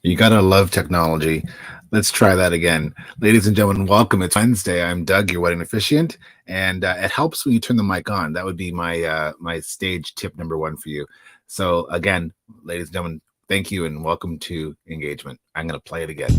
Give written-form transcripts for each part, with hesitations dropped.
You gotta love technology. Let's try that again. Ladies and gentlemen, welcome. It's Wednesday. I'm Doug, your wedding officiant, and it helps when you turn the mic on. That would be my stage tip number one for you. So again, ladies and gentlemen, thank you and welcome to engagement. I'm gonna play it again.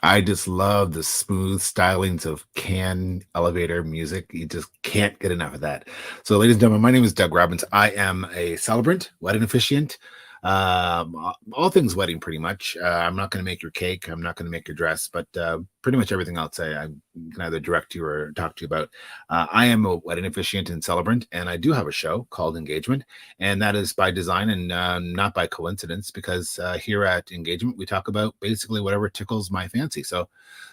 I just love the smooth stylings of can elevator music. You just can't get enough of that. So, ladies and gentlemen, my name is Doug Robbins. I am a celebrant, wedding officiant, all things wedding, pretty much. I'm not going to make your cake. I'm not going to make your dress, but pretty much everything else I can either direct you or talk to you about. I am a wedding officiant and celebrant, and I do have a show called Engagement, and that is by design and not by coincidence, because here at Engagement we talk about basically whatever tickles my fancy. So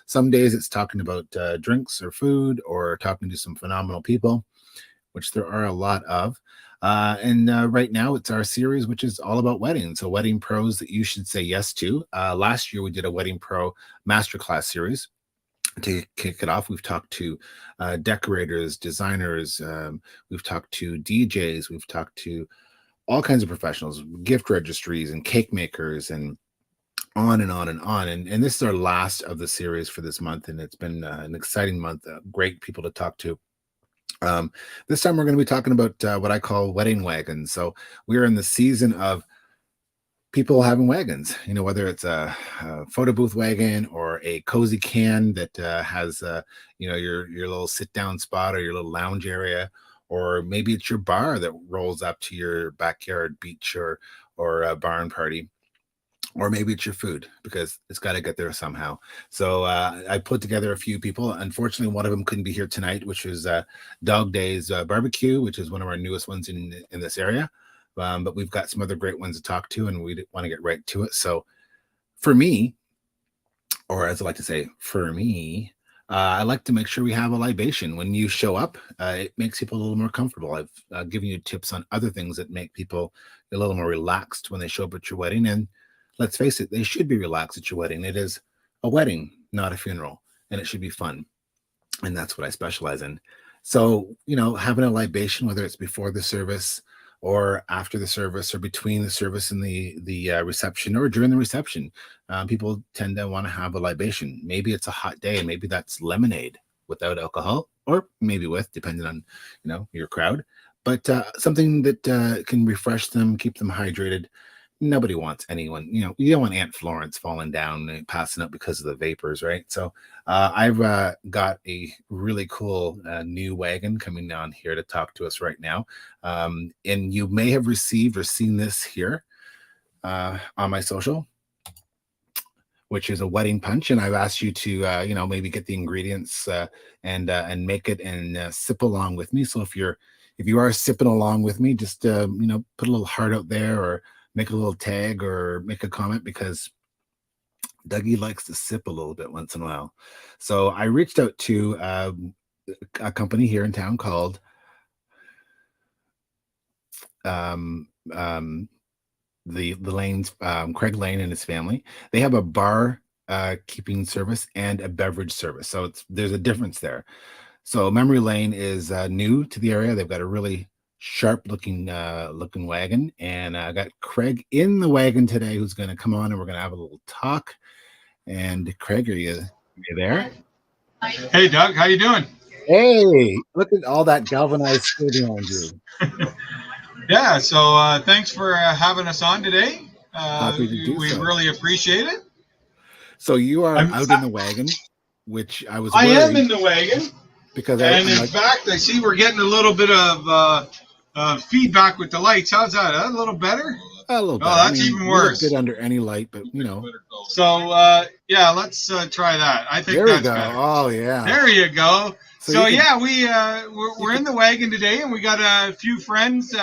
some days it's talking about drinks or food, or talking to some phenomenal people, which there are a lot of. And right now it's our series, which is all about weddings. So wedding pros that you should say yes to. Last year we did a wedding pro masterclass series. To kick it off, we've talked to decorators, designers, we've talked to DJs, we've talked to all kinds of professionals, gift registries and cake makers, and on and on and on. And this is our last of the series for this month, and it's been an exciting month. Great people to talk to. This time we're going to be talking about what I call wedding wagons. So we're in the season of people having wagons, whether it's a photo booth wagon or a cozy can that has your little sit down spot or your little lounge area, or maybe it's your bar that rolls up to your backyard beach or a barn party, or maybe it's your food, because it's got to get there somehow. So I put together a few people. Unfortunately, one of them couldn't be here tonight, which was Dog Days Barbecue, which is one of our newest ones in this area. But we've got some other great ones to talk to, and we want to get right to it. So for me, or as I like to say, for me, I like to make sure we have a libation when you show up. It makes people a little more comfortable. I've given you tips on other things that make people a little more relaxed when they show up at your wedding. And let's face it, they should be relaxed at your wedding. It is a wedding, not a funeral, and it should be fun. And that's what I specialize in. So, having a libation, whether it's before the service or after the service or between the service and the reception or during the reception, people tend to want to have a libation. Maybe it's a hot day and maybe that's lemonade without alcohol, or maybe with, depending on, your crowd, but something that can refresh them, keep them hydrated. Nobody wants anyone, you don't want Aunt Florence falling down and passing out because of the vapors, right? So I've got a really cool new wagon coming down here to talk to us right now. And you may have received or seen this here on my social, which is a wedding punch. And I've asked you to, maybe get the ingredients and make it and sip along with me. So if you are sipping along with me, just, put a little heart out there, or make a little tag, or make a comment, because Dougie likes to sip a little bit once in a while. So I reached out to a company here in town called the Lanes, Craig Lane and his family. They have a bar keeping service and a beverage service. So there's a difference there. So Memory Lane is new to the area. They've got a really sharp looking wagon, and I got Craig in the wagon today, who's going to come on and we're going to have a little talk. And Craig, are you there? Hey Doug, how you doing? Hey, look at all that galvanized steel behind you. Yeah, so thanks for having us on today. Happy to do we so. really appreciate it. So you are out in the wagon, which I was I worried, am in the wagon, because and in fact, I see we're getting a little bit of feedback with the lights. How's that? A little better? a little better. Oh, that's even worse. Good under any light, but So yeah, let's try that. I think there we that's go. better. Oh yeah. There you go. So yeah, we're in can- the wagon today, and we got a few friends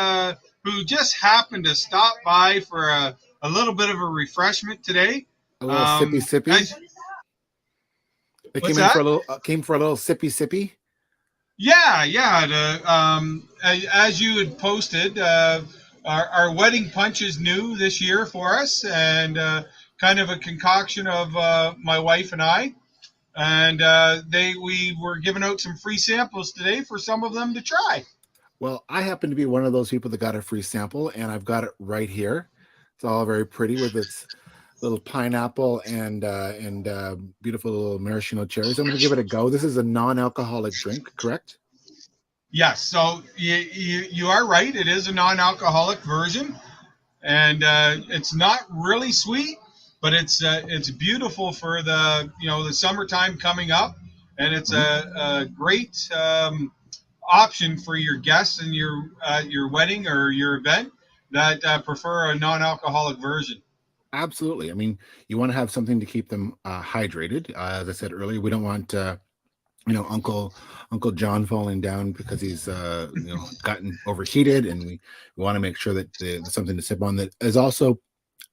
who just happened to stop by for a little bit of a refreshment today. A little sippy. They What's came in that? for a little came for a little sippy. Yeah. As you had posted, our wedding punch is new this year for us, and kind of a concoction of my wife and I. And we were giving out some free samples today for some of them to try. Well, I happen to be one of those people that got a free sample, and I've got it right here. It's all very pretty with its little pineapple and beautiful little maraschino cherries. I'm going to give it a go. This is a non-alcoholic drink, correct? Yes, so you are right. It is a non-alcoholic version, and it's not really sweet, but it's beautiful for the summertime coming up, and it's Mhm. a great option for your guests and your wedding or your event that prefer a non-alcoholic version. Absolutely. I mean, you want to have something to keep them hydrated. As I said earlier, we don't want Uncle John falling down because he's gotten overheated, and we want to make sure that there's something to sip on that is also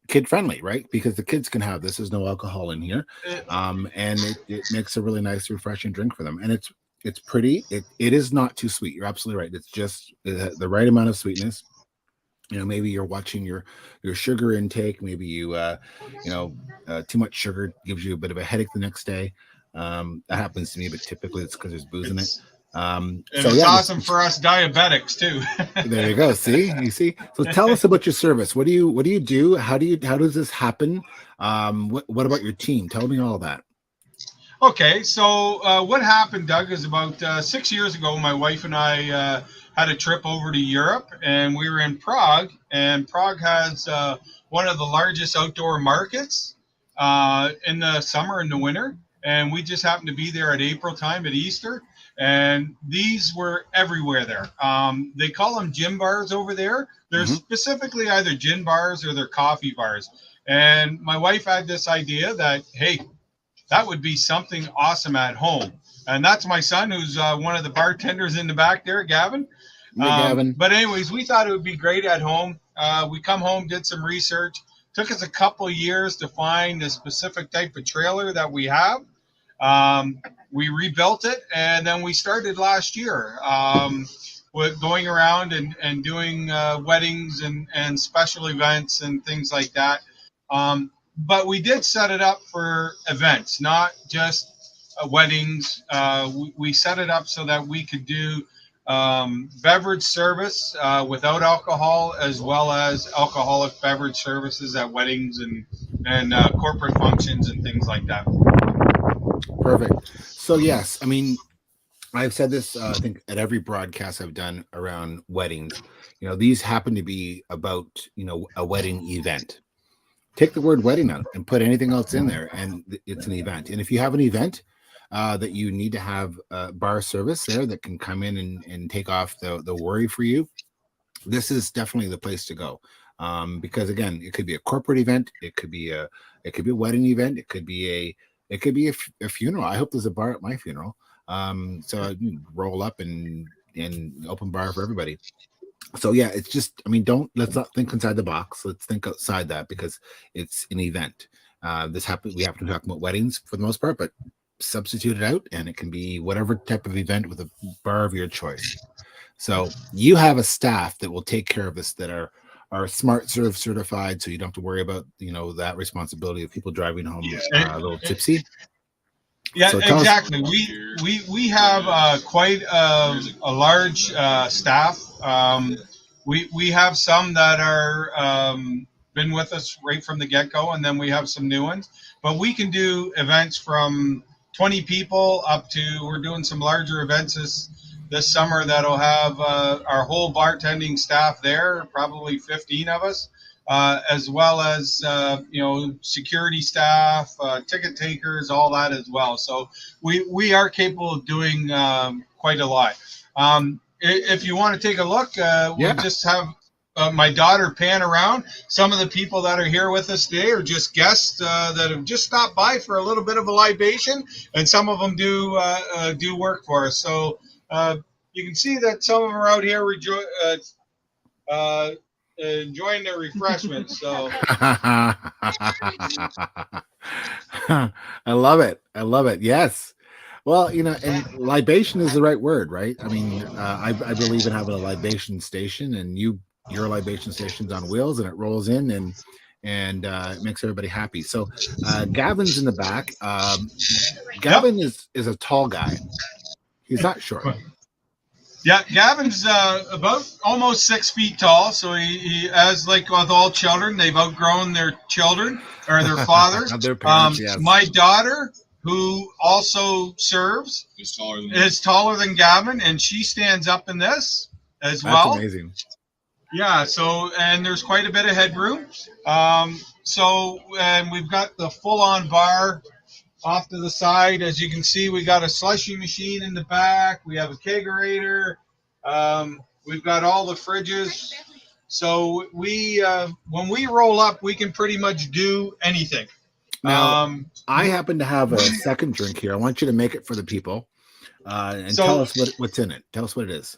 kid friendly, right? Because the kids can have this. There's no alcohol in here, Uh, and it makes a really nice, refreshing drink for them. And it's pretty. It is not too sweet. You're absolutely right. It's just the right amount of sweetness. Maybe you're watching your sugar intake. Maybe too much sugar gives you a bit of a headache the next day. That happens to me, but typically it's because there's booze in it. it's and So it's yeah, awesome for us diabetics too. there you go. See, you see. So tell us about your service. What do you do? How does this happen? What about your team? Tell me all that. Okay, so what happened, Doug, is about 6 years ago, my wife and I had a trip over to Europe, and we were in Prague. And Prague has one of the largest outdoor markets in the summer and the winter. And we just happened to be there at April time at Easter. And these were everywhere there. They call them gin bars over there. They're Hmm. specifically either gin bars or they're coffee bars. And my wife had this idea that, hey, that would be something awesome at home. And that's my son, who's one of the bartenders in the back there, Gavin. Yeah, Gavin. But anyways, we thought it would be great at home. We come home, did some research. Took us a couple of years to find the specific type of trailer that we have. Um, we rebuilt it, and then we started last year with going around and doing weddings and special events and things like that. But we did set it up for events, not just weddings. We set it up so that we could do beverage service without alcohol, as well as alcoholic beverage services at weddings and corporate functions and things like that. Perfect. So yes, I mean, I've said this, I think, at every broadcast I've done around weddings. These happen to be about, a wedding event. Take the word wedding out and put anything else in there, and it's an event. And if you have an event that you need to have bar service there that can come in and take off the worry for you, this is definitely the place to go. Because again, it could be a corporate event, it could be a wedding event, it could be a funeral. I hope there's a bar at my funeral. So I roll up and open bar for everybody. So yeah, it's just, I mean, let's not think inside the box. Let's think outside that, because it's an event. We happen to talk about weddings for the most part, but substitute it out and it can be whatever type of event with a bar of your choice. So you have a staff that will take care of this, that are smart serve certified, so you don't have to worry about that responsibility of people driving home a little tipsy. Yeah, So tell us. exactly. We have quite a large staff. We have some that are been with us right from the get go, and then we have some new ones. But we can do events from 20 people up to, we're doing some larger events this summer that'll have our whole bartending staff there, probably 15 of us, as well as security staff, ticket takers, all that as well. So we are capable of doing quite a lot. If you want to take a look, we'll Yeah. just have my daughter pan around. Some of the people that are here with us today are just guests that have just stopped by for a little bit of a libation, and some of them do work for us. So you can see that some of them are out here uh, enjoying their refreshments. So I love it. I love it. Yes. Well, and libation is the right word, right? I mean, I believe in having a libation station, and you your libation stations on wheels, and it rolls in and it makes everybody happy. So Gavin's in the back. Yep. Gavin is a tall guy. He's not short. Yeah, Gavin's about almost 6 feet tall. So he, as like with all children, they've outgrown their children or their father. Their parents, yes. My daughter, who also serves, is taller than Gavin, and she stands up in this as That's well. amazing. Yeah. So and there's quite a bit of headroom. And we've got the full-on bar off to the side. As you can see, we got a slushy machine in the back. We have a kegerator. We've got all the fridges. So when we roll up, we can pretty much do anything. Now, I happen to have a second drink here. I want you to make it for the people and tell us what's in it. Tell us what it is.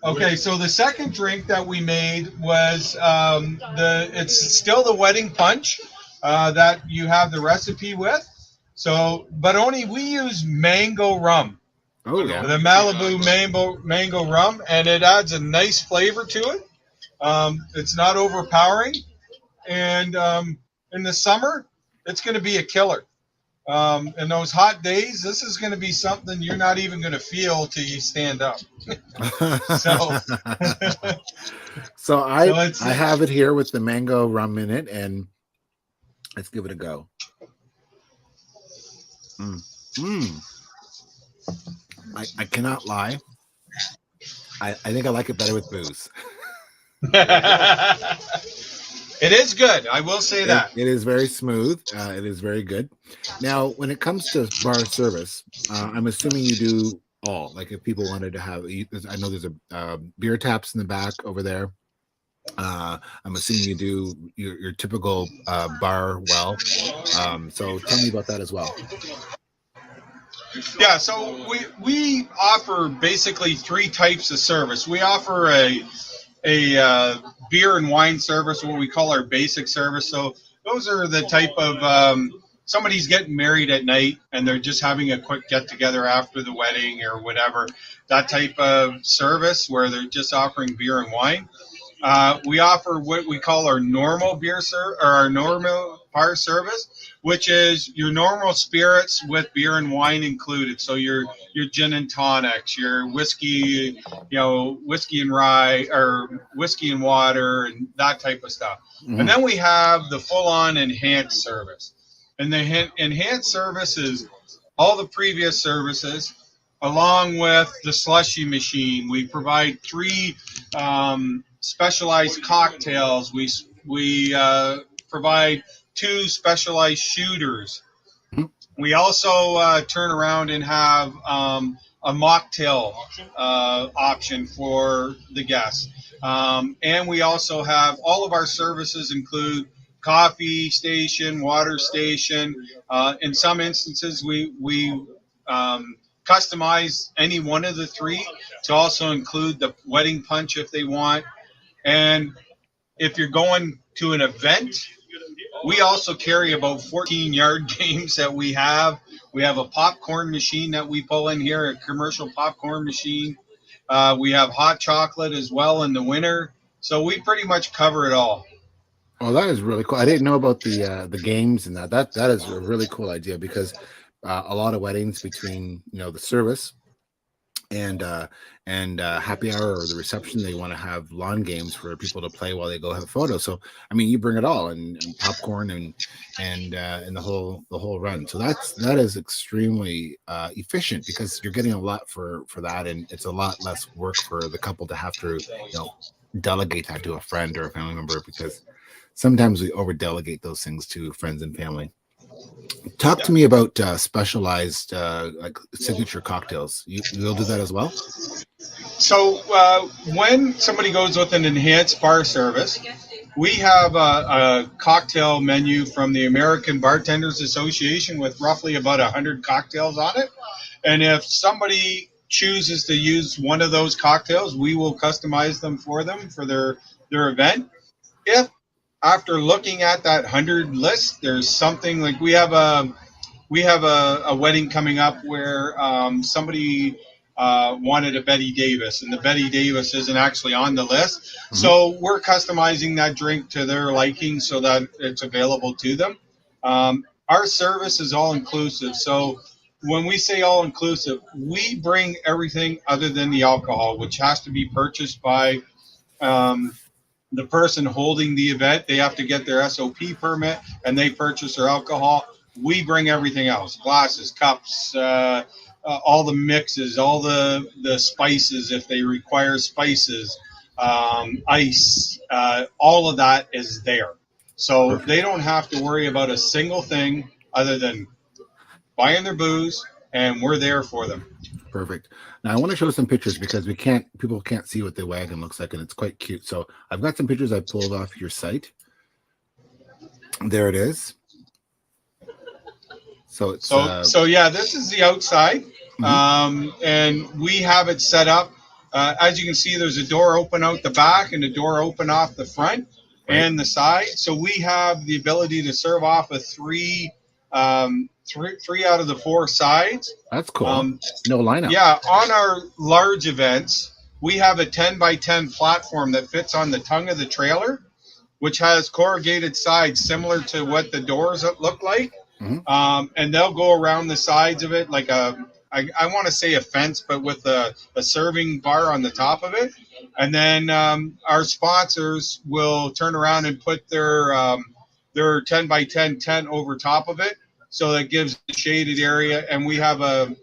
Okay, so the second drink that we made was it's still the wedding punch that you have the recipe with. So, but only we use mango rum. Oh yeah, the Malibu mango rum, and it adds a nice flavor to it. It's not overpowering, and in the summer, it's going to be a killer. In those hot days, this is going to be something you're not even going to feel till you stand up. so, so I have it here with the mango rum in it, and let's give it a go. I cannot lie. I think I like it better with booze. It is good. I will say that. It is very smooth. It is very good. Now, when it comes to bar service, I'm assuming you do all. Like if people wanted to have, I know there's a beer taps in the back over there. I'm assuming you do your typical bar well. So tell me about that as well. Yeah, so we offer basically three types of service. We offer a beer and wine service, what we call our basic service. So those are the type of somebody's getting married at night and they're just having a quick get together after the wedding or whatever. That type of service where they're just offering beer and wine. We offer what we call our normal or our normal bar service, which is your normal spirits with beer and wine included. So your gin and tonics, your whiskey, whiskey and rye or whiskey and water and that type of stuff. Mm-hmm. And then we have the full-on enhanced service. And the enhanced service is all the previous services along with the slushy machine. We provide three specialized cocktails. We provide two specialized shooters. We also turn around and have a mocktail option for the guests. And we also have all of our services include coffee station, water station. In some instances, we customize any one of the three to also include the wedding punch if they want. And if you're going to an event, we also carry about 14 yard games that we have. We have a popcorn machine that we pull in here, a commercial popcorn machine. We have hot chocolate as well in the winter. So we pretty much cover it all. Oh, that is really cool. I didn't know about the games and that. That is a really cool idea because a lot of weddings between the service and happy hour or the reception, they want to have lawn games for people to play while they go have a photo. So I mean, you bring it all and popcorn and the whole run. So that is extremely efficient because you're getting a lot for that, and it's a lot less work for the couple to have to delegate that to a friend or a family member, because sometimes we over delegate those things to friends and family. Talk to me about specialized like signature cocktails. You'll do that as well? So when somebody goes with an enhanced bar service, we have a cocktail menu from the American Bartenders Association with roughly about 100 cocktails on it. And if somebody chooses to use one of those cocktails, we will customize them for them for their event. If after looking at that 100 list, there's something like we have a wedding coming up where somebody wanted a Betty Davis, and the Betty Davis isn't actually on the list. So we're customizing that drink to their liking so that it's available to them. Our service is all inclusive. So when we say all inclusive, we bring everything other than the alcohol, which has to be purchased by the person holding the event. They have to get their SOP permit and they purchase their alcohol. We bring everything else: glasses, cups, all the mixes, all the spices if they require spices, ice, all of that is there. So Perfect. they don't have to worry about a single thing other than buying their booze, and we're there for them. Perfect. Now I want to show some pictures because people can't see what the wagon looks like, and it's quite cute. So I've got some pictures I pulled off your site. There it is. So it's so yeah, this is the outside, and we have it set up. As you can see, there's a door open out the back and a door open off the front right. and the side. So we have the ability to serve off of three out of the four sides. That's cool. No lineup. Yeah, on our large events, we have a 10 by 10 platform that fits on the tongue of the trailer, which has corrugated sides similar to what the doors look like. And they'll go around the sides of it like I want to say a fence, but with a serving bar on the top of it. And then our sponsors will turn around and put their 10 by 10 tent over top of it. So that gives a shaded area. And we have a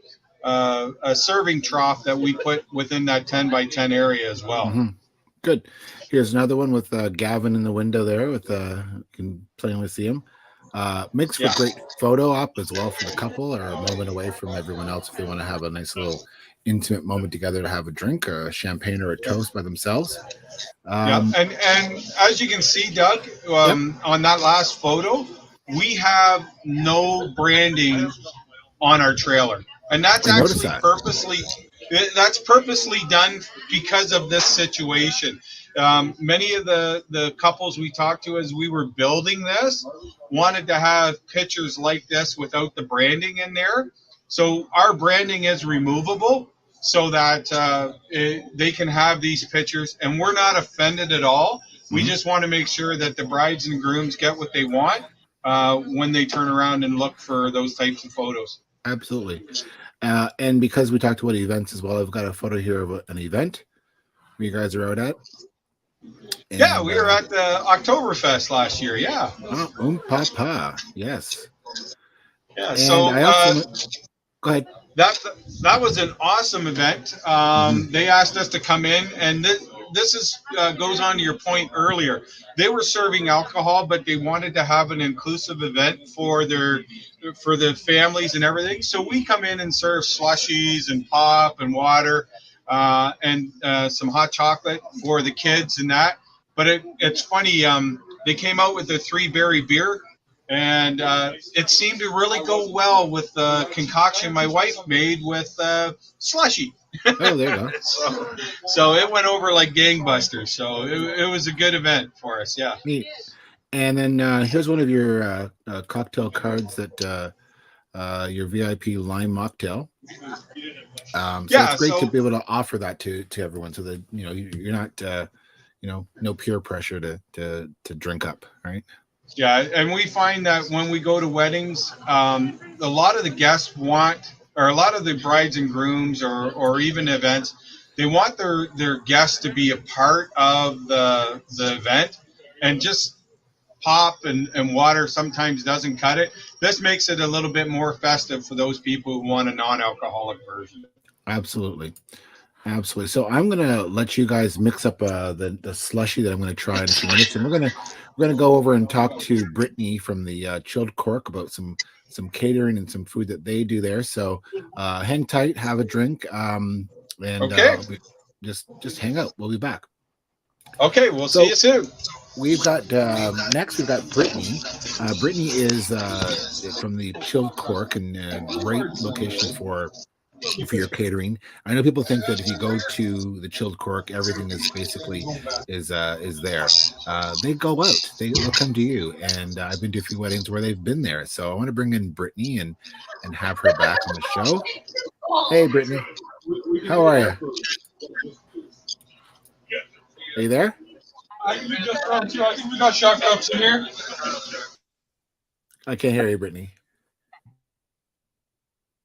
serving trough that we put within that 10 by 10 area as well. Good. Here's another one with Gavin in the window there. With you can plainly see him. Makes for a great photo op as well for the couple, or a moment away from everyone else if they want to have a nice little intimate moment together to have a drink or a champagne or a toast by themselves. And as you can see, Doug, on that last photo, we have no branding on our trailer, and that's actually purposely done because of this situation. Many of the couples we talked to as we were building this wanted to have pictures like this without the branding in there. So our branding is removable so that they can have these pictures, and we're not offended at all. We just want to make sure that the brides and grooms get what they want when they turn around and look for those types of photos. Absolutely. And because we talked about events as well, I've got a photo here of an event where you guys are out at. And, yeah, we were at the Oktoberfest last year. Yeah. Papa. Yes. Yeah. And so go ahead. That was an awesome event. They asked us to come in, and this is goes on to your point earlier. They were serving alcohol, but they wanted to have an inclusive event for the families and everything. So we come in and serve slushies and pop and water. And some hot chocolate for the kids and that. But it's funny, they came out with a 3-berry beer, and it seemed to really go well with the concoction my wife made with slushy. Oh, there you go. so it went over like gangbusters. So it was a good event for us, yeah. Neat. And then here's one of your cocktail cards that your VIP Lime Mocktail. So it's great to be able to offer that to everyone, so that you're not no peer pressure to drink up, right? Yeah, and we find that when we go to weddings, a lot of the guests want, or a lot of the brides and grooms, or even events, they want their guests to be a part of the event, and just pop and water sometimes doesn't cut it. This makes it a little bit more festive for those people who want a non-alcoholic version. Absolutely. So I'm gonna let you guys mix up the slushy that I'm gonna try in a few minutes, and we're gonna go over and talk to Brittany from the Chilled Cork about some catering and some food that they do there. So hang tight, have a drink, and just hang out. We'll be back. Okay, we'll see you soon. We've got next. We've got Brittany. Brittany is from the Chilled Cork, and a great location for your catering. I know people think that if you go to the Chilled Cork, everything is basically is there. They go out. They'll come to you, and I've been to a few weddings where they've been there. So I want to bring in Brittany and have her back on the show. Hey, Brittany. How are you? Are you there? I think we just got two. I think we got shot cups in here. I can't hear you, Brittany.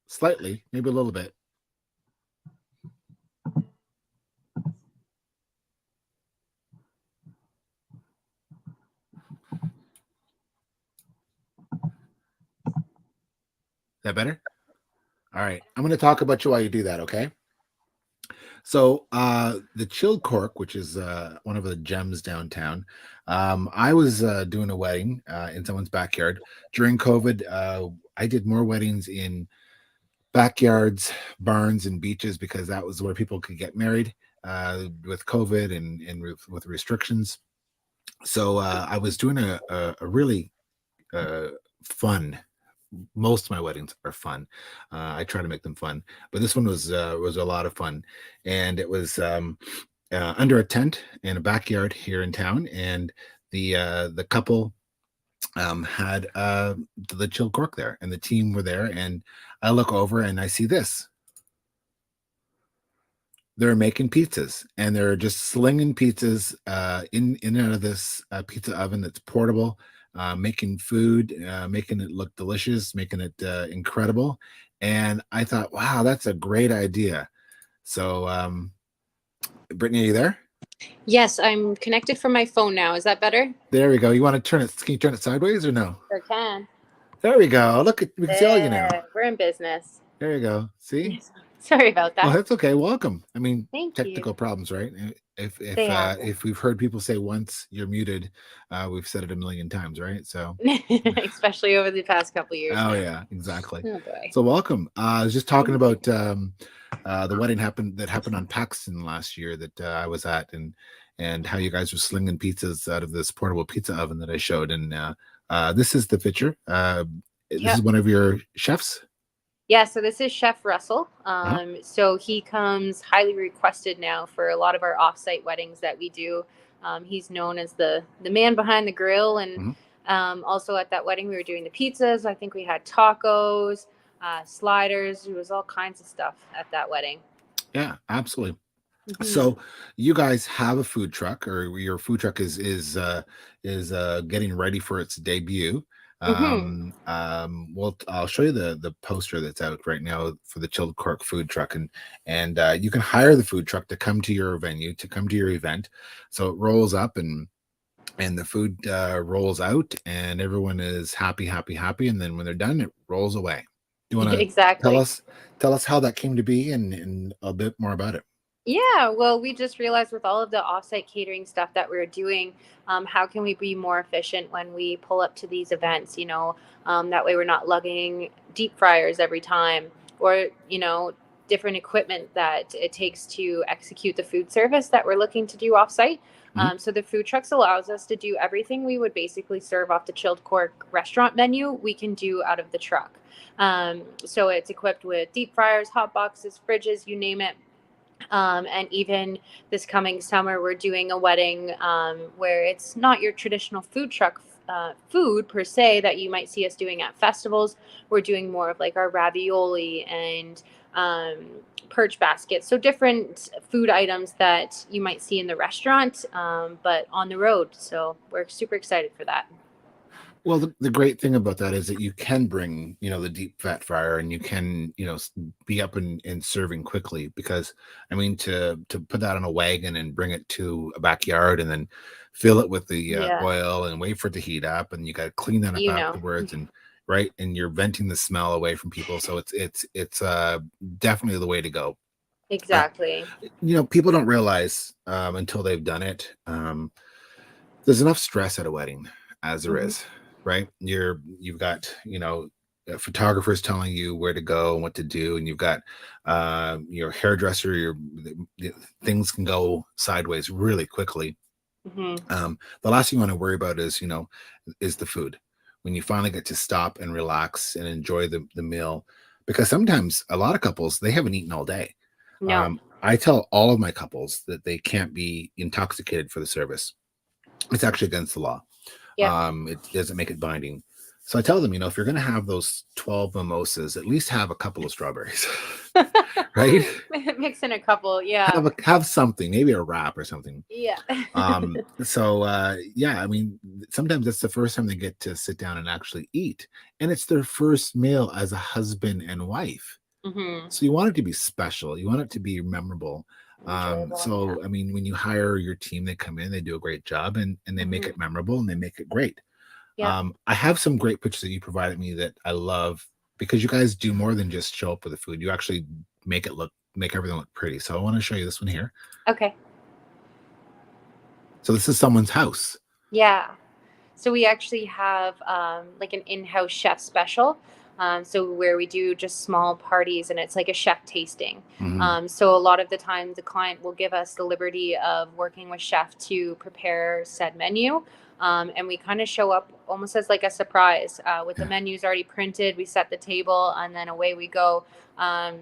Slightly, maybe a little bit. Is that better? All right. I'm going to talk about you while you do that, okay? So, the Chilled Cork, which is one of the gems downtown, I was doing a wedding in someone's backyard during COVID. I did more weddings in backyards, barns, and beaches because that was where people could get married with COVID and with restrictions. So I was doing a really fun. Most of my weddings are fun. I try to make them fun, but this one was a lot of fun, and it was under a tent in a backyard here in town, and the couple had the Chilled Cork there, and the team were there, and I look over and I see this. They're making pizzas, and they're just slinging pizzas in and out of this pizza oven that's portable, making food, making it look delicious, making it incredible. And I thought, wow, that's a great idea. So, Brittany, are you there? Yes, I'm connected from my phone now. Is that better? There we go. You want to turn it? Can you turn it sideways or no? Sure can. There we go. Look, we can see all you now. We're in business. There you go. See? Sorry about that. Well, that's okay. Welcome. I mean, Thank technical you. problems, right? They happen. If we've heard people say once you're muted, we've said it a million times, right? So, Especially over the past couple of years. oh now. yeah, exactly. Oh boy. So welcome. I was just talking about the wedding that happened on Paxton last year that I was at, and how you guys were slinging pizzas out of this portable pizza oven that I showed. And this is the picture. This is one of your chefs. Yeah, so this is Chef Russell. Uh-huh. So he comes highly requested now for a lot of our offsite weddings that we do. He's known as the man behind the grill, and also at that wedding we were doing the pizzas. I think we had tacos, sliders. There was all kinds of stuff at that wedding. Yeah, absolutely. Mhm. So you guys have a food truck, or your food truck is getting ready for its debut. Mhm. Well, I'll show you the poster that's out right now for the Chilled Cork food truck, and you can hire the food truck to come to your venue, to come to your event. So it rolls up and the food rolls out, and everyone is happy, happy, happy, and then when they're done, it rolls away. Do you want to Exactly. tell us how that came to be and a bit more about it? Yeah, well, we just realized with all of the offsite catering stuff that we're doing, how can we be more efficient when we pull up to these events? That way we're not lugging deep fryers every time, or different equipment that it takes to execute the food service that we're looking to do offsite. So the food trucks allows us to do everything we would basically serve off the Chilled Cork restaurant menu. We can do out of the truck. So it's equipped with deep fryers, hot boxes, fridges, you name it. And even this coming summer, we're doing a wedding where it's not your traditional food truck food per se that you might see us doing at festivals. We're doing more of like our ravioli and perch baskets. So different food items that you might see in the restaurant, but on the road. So we're super excited for that. Well, the great thing about that is that you can bring, the deep fat fryer, and you can, be up and serving quickly, because I mean, to put that on a wagon and bring it to a backyard and then fill it with the oil and wait for it to heat up, and you got to clean that up afterwards, and right, and you're venting the smell away from people. So it's definitely the way to go. Exactly. People don't realize until they've done it. There's enough stress at a wedding as there is. Right, you've got photographers telling you where to go and what to do, and you've got your hairdresser. Things can go sideways really quickly. The last thing you want to worry about is the food. When you finally get to stop and relax and enjoy the meal, because sometimes a lot of couples, they haven't eaten all day. No. I tell all of my couples that they can't be intoxicated for the service. It's actually against the law. It doesn't make it binding. So I tell them, if you're going to have those 12 mimosas, at least have a couple of strawberries. right? Mix in a couple, yeah. Have something, maybe a wrap or something. Yeah. Yeah, I mean, sometimes that's the first time they get to sit down and actually eat, and it's their first meal as a husband and wife. Mm-hmm. So you want it to be special. You want it to be memorable. Enjoyable, yeah. So I mean, when you hire your team, they come in, they do a great job, and they make Mm-hmm. it memorable and they make it great. Yeah. I have some great pictures that you provided me that I love because you guys do more than just show up with the food. You actually make everything look pretty. So I want to show you this one here. Okay. So this is someone's house. Yeah. So we actually have like an in-house chef special. So where we do just small parties and it's like a chef tasting. Mhm. So a lot of the time the client will give us the liberty of working with chef to prepare said menu. And we kind of show up almost as like a surprise with the Yeah. menus already printed. We set the table and then away we go.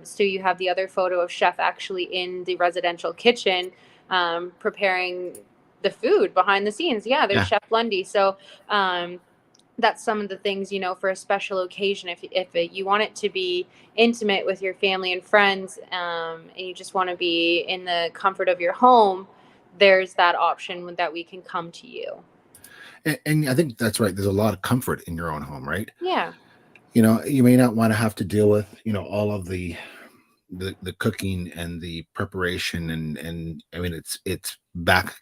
So you have the other photo of chef actually in the residential kitchen preparing the food behind the scenes. Yeah, there's Yeah. Chef Lundy. So that's some of the things, you know, for a special occasion. If you want it to be intimate with your family and friends, and you just want to be in the comfort of your home, there's that option that we can come to you. And I think that's right. There's a lot of comfort in your own home, right? Yeah. You know, you may not want to have to deal with, all of the cooking and the preparation and I mean it's back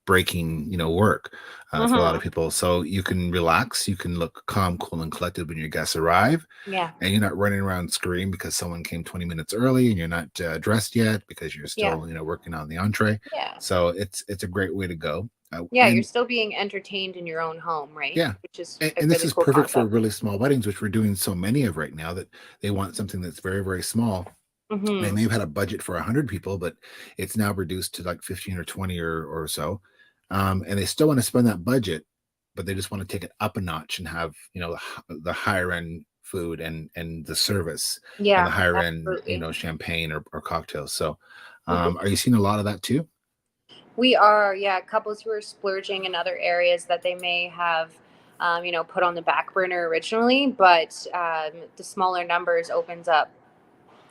breaking work for a lot of Mm-hmm. people, so you can relax, you can look calm, cool, and collected when your guests arrive, Yeah. and you're not running around screaming because someone came 20 minutes early and you're not dressed yet because you're Yeah. still working on the entree. Yeah. So it's a great way to go. Yeah. You're And still being entertained in your own home, right? yeah, Which is a and this really is cool perfect for concept. really small weddings, which we're doing so many of right now, that they want something that's very, very small. They Mm-hmm. may have had a budget for 100 people, but it's now reduced to like 15 or 20 or so. And they still want to spend that budget, but they just want to take it up a notch and have, the higher end food and the service and the Yeah. higher end, Absolutely. champagne or cocktails. So, Mm-hmm. are you seeing a lot of that too? We are, yeah, couples who are splurging in other areas that they may have, put on the back burner originally, but the smaller numbers opens up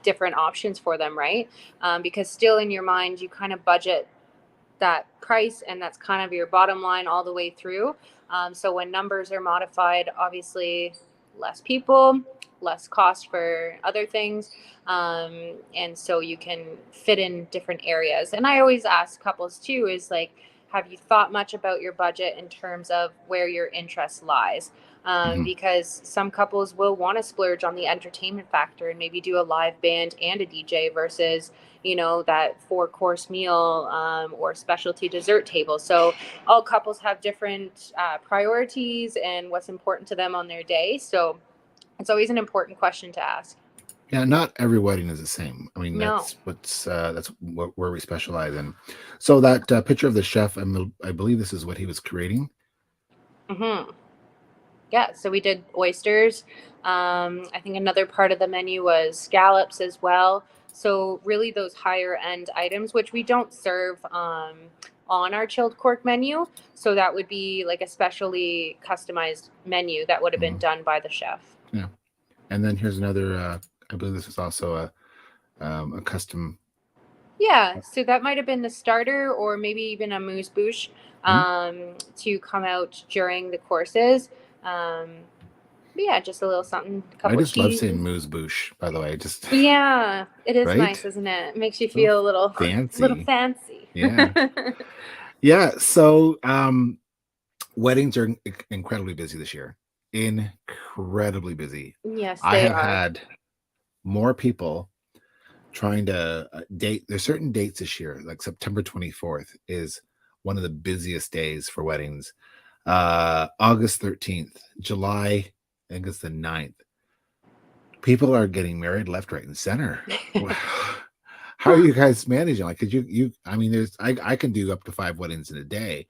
different options for them, right? Because still in your mind, you kind of budget that price and that's kind of your bottom line all the way through. So when numbers are modified, obviously less people, less cost for other things, and so you can fit in different areas. And I always ask couples too is like, have you thought much about your budget in terms of where your interest lies? Mhm. Because some couples will want to splurge on the entertainment factor and maybe do a live band and a DJ versus that 4-course meal or specialty dessert table. So all couples have different priorities and what's important to them on their day. So it's always an important question to ask. Yeah, not every wedding is the same. I mean, No. that's where we specialize in. So that picture of the chef, I believe this is what he was creating. Mm-hmm. Yeah, so we did oysters. I think another part of the menu was scallops as well. So really those higher end items, which we don't serve on our chilled cork menu. So that would be like a specially customized menu that would have been Mhm. done by the chef. Yeah, and then here's another. I believe this is also a custom. Yeah, so that might have been the starter or maybe even a moose bouche Mhm. to come out during the courses. But yeah, just a little something, a I couple just love saying cheese. moose bouche. By the way, just Yeah, it is right, nice, isn't it? It makes you so feel a little fancy. fancy. Yeah, yeah. So weddings are incredibly busy this year. Incredibly busy. Yes, I they have are. had more people trying to date. There's certain dates this year, like September 24th is one of the busiest days for weddings. August 13th, July, I think it's the 9th. People are getting married left, right, and center. How are you guys managing? Like, could I mean, I can do up to 5 weddings in a day.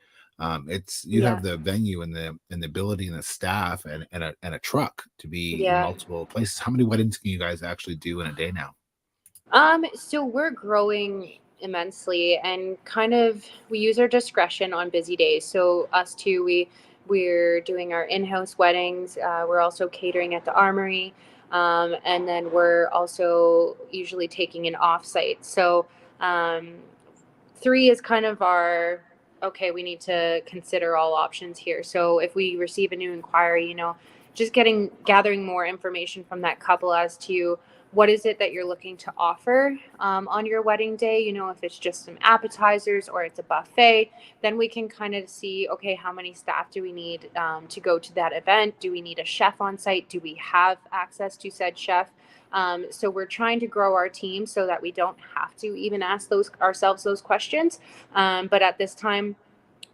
It's you Yeah, have the venue and the ability and the staff and a truck to be in yeah. multiple places. How many weddings can you guys actually do in a day now? So we're growing immensely and kind of we use our discretion on busy days. So us too, we're doing our in-house weddings. We're also catering at the Armory. And then we're also usually taking an offsite. So 3 is kind of our, okay, we need to consider all options here. So if we receive a new inquiry, just gathering more information from that couple as to what is it that you're looking to offer on your wedding day. If it's just some appetizers or it's a buffet, then we can kind of see, okay, how many staff do we need to go to that event? Do we need a chef on site? Do we have access to said chef? So we're trying to grow our team so that we don't have to even ask ourselves those questions. But at this time,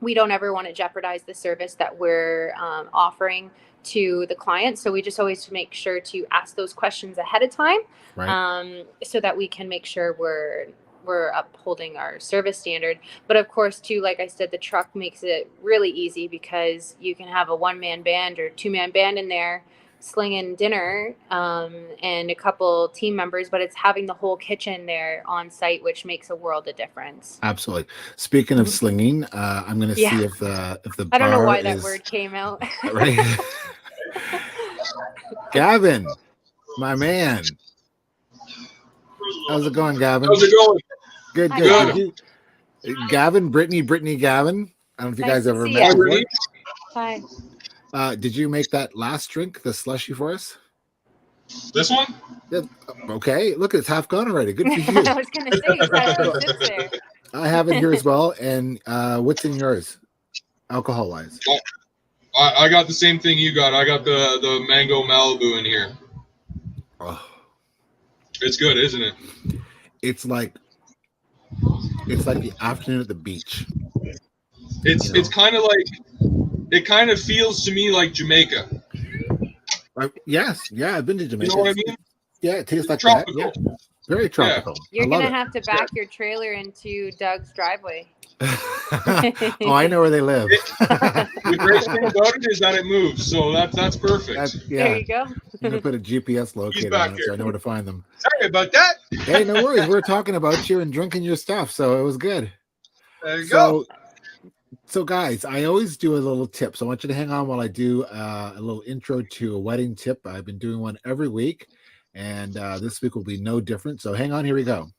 we don't ever want to jeopardize the service that we're offering to the client. So we just always make sure to ask those questions ahead of time, Right. so that we can make sure we're upholding our service standard. But of course, too, like I said, the truck makes it really easy because you can have a 1-man band or 2-man band in there slinging dinner and a couple team members, but it's having the whole kitchen there on site, which makes a world of difference. Absolutely. Speaking of slinging, I'm going to Yeah. see if the I don't know bar why that is word came out. right. Gavin, my man, how's it going, Gavin? How's it going? Good, Hi, good. Gavin. Gavin, Brittany, Gavin. I don't know if you Nice guys to ever see met ya. before. Hi. Did you make that last drink, the slushy, for us? This one? Yeah. Okay. Look, it's half gone already. Good for you. I was going to say, because that still sits there. I have it here as well. And what's in yours, alcohol-wise? I got the same thing you got. I got the mango Malibu in here. Oh, it's good, isn't it? It's like the afternoon at the beach. It's kind of like, it kind of feels to me like Jamaica. Yes, yeah, I've been to Jamaica. You know what I mean? Yeah, it tastes like tropical. that. Yeah. Very tropical. You're going to have to back your trailer into Doug's driveway. Oh, I know where they live. The great thing about it is that it moves, so that's perfect. There you go. I'm going to put a GPS locator on it so I know where to find them. Sorry about that. Hey, no worries. We're talking about you and drinking your stuff, so it was good. There you go. So guys, I always do a little tip. So I want you to hang on while I do a little intro to a wedding tip. I've been doing one every week, and this week will be no different. So hang on, here we go.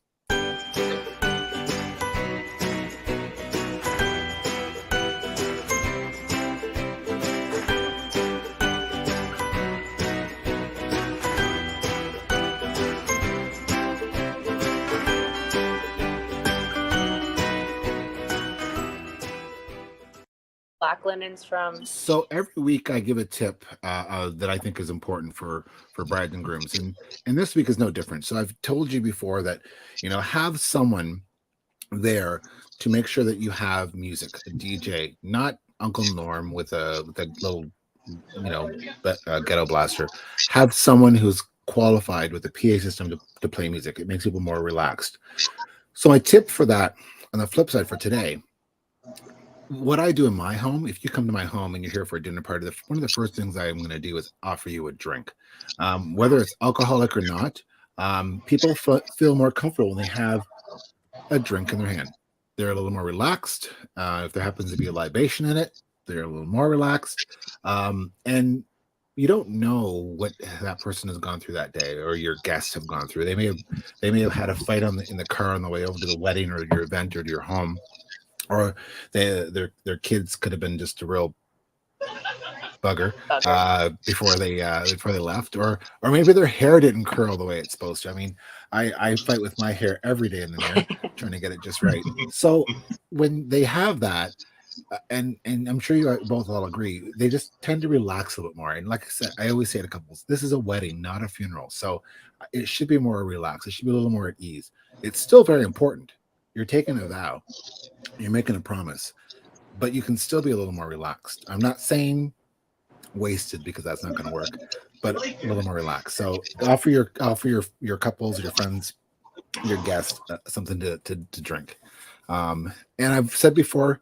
Black linens from. So every week I give a tip that I think is important for brides and grooms, and this week is no different. So I've told you before that have someone there to make sure that you have music, a DJ, not Uncle Norm with a little ghetto blaster. Have someone who's qualified with a PA system to play music. It makes people more relaxed. So my tip for that, on the flip side for today, what I do in my home, if you come to my home and you're here for a dinner party, one of the first things I'm going to do is offer you a drink. Whether it's alcoholic or not, people feel more comfortable when they have a drink in their hand. They're a little more relaxed. If there happens to be a libation in it, they're a little more relaxed. And you don't know what that person has gone through that day, or your guests have gone through. They may have had a fight in the car on the way over to the wedding or your event or to your home. Or their kids could have been just a real bugger before they left, or maybe their hair didn't curl the way it's supposed to. I mean, I fight with my hair every day in the mirror trying to get it just right. So when they have that, and I'm sure you both all agree, they just tend to relax a little bit more. And like I said, I always say to couples, this is a wedding, not a funeral, so it should be more relaxed. It should be a little more at ease. It's still very important. You're taking a vow. You're making a promise, but you can still be a little more relaxed. I'm not saying wasted, because that's not going to work, but a little more relaxed. So offer your couples, your friends, your guests something to drink. And I've said before,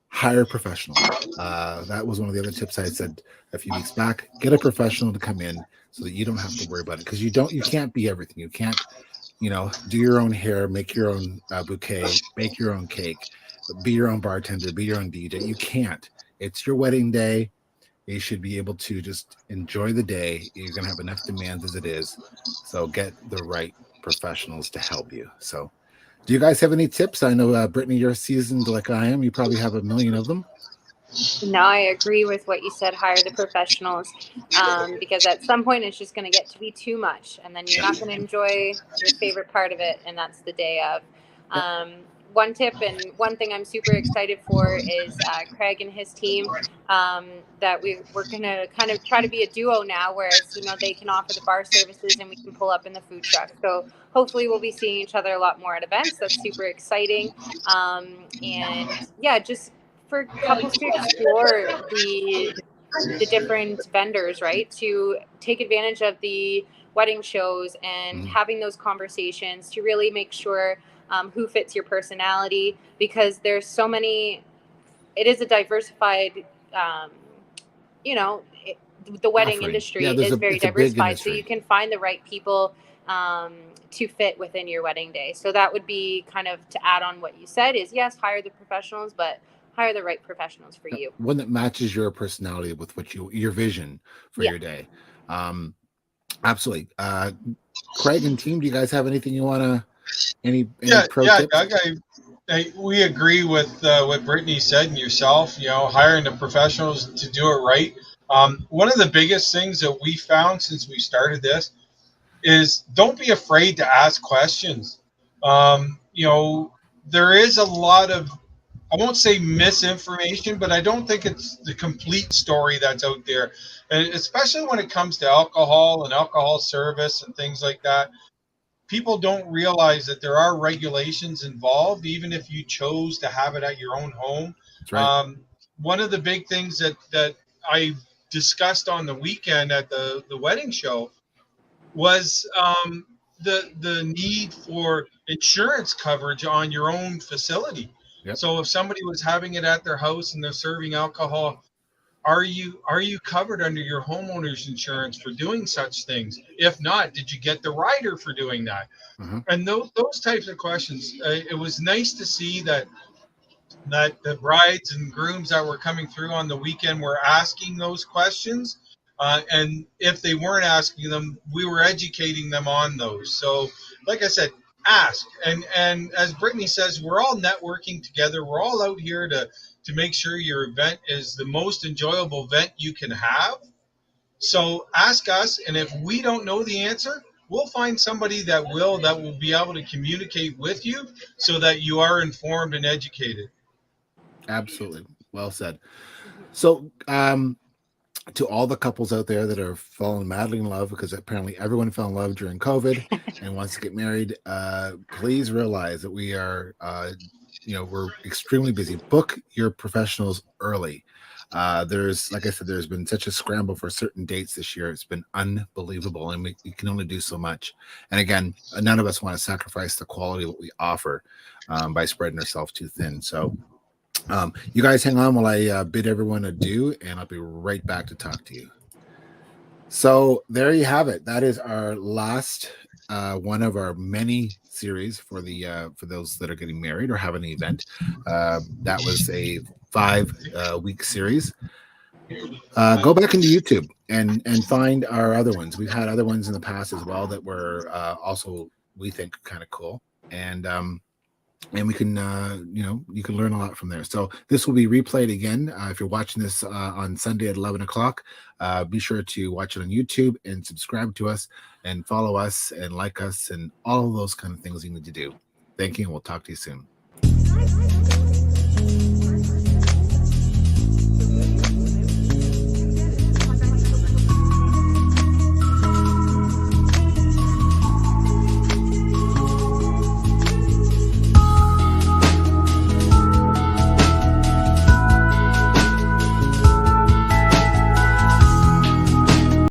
hire a professional. That was one of the other tips I said a few weeks back. Get a professional to come in so that you don't have to worry about it, because you can't be everything. You can't do your own hair, make your own bouquet, bake your own cake, be your own bartender, be your own DJ. You can't. It's your wedding day. You should be able to just enjoy the day. You're going to have enough demands as it is. So get the right professionals to help you. So do you guys have any tips? I know, Brittany, you're seasoned like I am. You probably have a million of them. No, I agree with what you said. Hire the professionals, because at some point it's just going to get to be too much, and then you're not going to enjoy your favorite part of it, and that's the day of. Yep. One tip and one thing I'm super excited for is Craig and his team. That we're going to kind of try to be a duo now, whereas they can offer the bar services and we can pull up in the food truck. So hopefully we'll be seeing each other a lot more at events. That's super exciting. And yeah, just for couples to explore the different vendors, right? To take advantage of the wedding shows and having those conversations to really make sure who fits your personality, because there's so many. It is a diversified, the wedding Offering. industry Yeah, is very it's a big diversified, so industry. you can find the right people to fit within your wedding day. So that would be kind of to add on what you said is, yes, hire the professionals, but hire the right professionals for you. One that matches your personality with what your vision for your day. Absolutely. Craig and team, do you guys have anything you want to, any pro tips? Doug, we agree with what Brittany said and yourself. Hiring the professionals to do it right. One of the biggest things that we found since we started this is don't be afraid to ask questions. There is a lot of, I won't say misinformation, but I don't think it's the complete story that's out there, and especially when it comes to alcohol and alcohol service and things like that. People don't realize that there are regulations involved, even if you chose to have it at your own home. That's right. One of the big things that I discussed on the weekend at the wedding show was the need for insurance coverage on your own facility. Yep. So if somebody was having it at their house and they're serving alcohol, are you covered under your homeowner's insurance for doing such things? If not, did you get the rider for doing that? And those types of questions. It was nice to see that the brides and grooms that were coming through on the weekend were asking those questions. And if they weren't asking them, we were educating them on those. So, like I said, ask. And as Brittany says, we're all networking together. We're all out here to make sure your event is the most enjoyable event you can have. So ask us, and if we don't know the answer, we'll find somebody that will be able to communicate with you so that you are informed and educated. Absolutely. Well said. So, to all the couples out there that are falling madly in love, because apparently everyone fell in love during COVID and wants to get married, please realize that we are, we're extremely busy. Book your professionals early. There's, like I said, there's been such a scramble for certain dates this year. It's been unbelievable, and we can only do so much. And again, none of us want to sacrifice the quality of what we offer by spreading ourselves too thin. So you guys hang on while I bid everyone adieu, and I'll be right back to talk to you. So there you have it. That is our last one of our many series for those that are getting married or have an event. That was a 5-week series. Go back into YouTube and find our other ones. We've had other ones in the past as well that were also, we think, kind of cool. And we can, you can learn a lot from there. So this will be replayed again. If you're watching this on Sunday at 11 o'clock, be sure to watch it on YouTube and subscribe to us and follow us and like us and all of those kind of things you need to do. Thank you, and we'll talk to you soon.